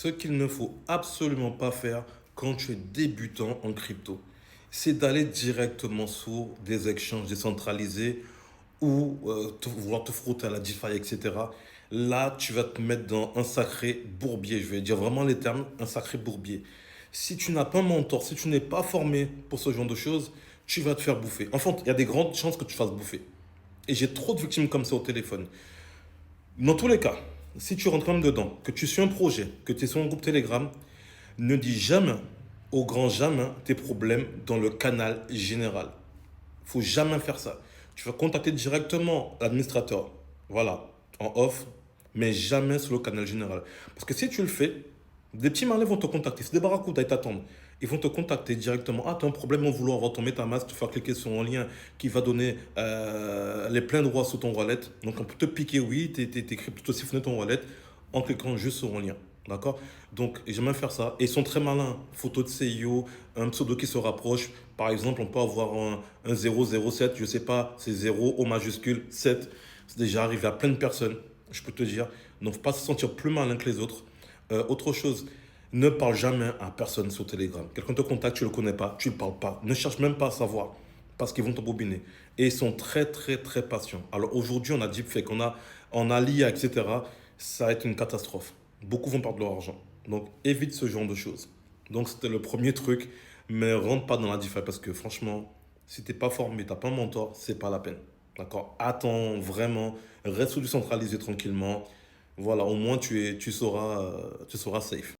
Ce qu'il ne faut absolument pas faire quand tu es débutant en crypto, c'est d'aller directement sur des exchanges décentralisés ou vouloir te frotter à la DeFi, etc. Là, tu vas te mettre dans un sacré bourbier. Je vais dire vraiment les termes, un sacré bourbier. Si tu n'as pas un mentor, si tu n'es pas formé pour ce genre de choses, tu vas te faire bouffer. Enfin, il y a des grandes chances que tu fasses bouffer. Et j'ai trop de victimes comme ça au téléphone. Dans tous les cas, si tu rentres même dedans, que tu suis un projet, que tu es sur un groupe Telegram, ne dis jamais, au grand jamais, tes problèmes dans le canal général. Faut jamais faire ça. Tu vas contacter directement l'administrateur, voilà, en off, mais jamais sur le canal général. Parce que si tu le fais, des petits malins vont te contacter. C'est des barracudas, ils t'attendent. Ils vont te contacter directement. Ah, tu as un problème en voulant avoir ton MetaMask, te faire cliquer sur un lien qui va donner les pleins droits sur ton wallet. Donc, on peut te piquer, oui, tes cryptos siphonner ton wallet en cliquant juste sur un lien. D'accord. Donc, j'aime bien faire ça. Et ils sont très malins. Photo de CIO, un pseudo qui se rapproche. Par exemple, on peut avoir un 007, je sais pas, c'est 0 au majuscule 7. C'est déjà arrivé à plein de personnes, je peux te dire. Donc, faut pas se sentir plus malin que les autres. Autre chose, ne parle jamais à personne sur Telegram. Quelqu'un te contacte, tu ne le connais pas, tu ne parles pas. Ne cherche même pas à savoir parce qu'ils vont t'embobiner. Et ils sont très, très, très patients. Alors aujourd'hui, on a deepfake, on a l'IA, etc. Ça va être une catastrophe. Beaucoup vont perdre leur argent. Donc évite ce genre de choses. Donc c'était le premier truc, mais rentre pas dans la DeFi parce que franchement, si t'es pas formé, t'as pas un mentor, c'est pas la peine. D'accord. Attends vraiment, reste sur du centralisé tranquillement. Voilà, au moins tu sauras safe.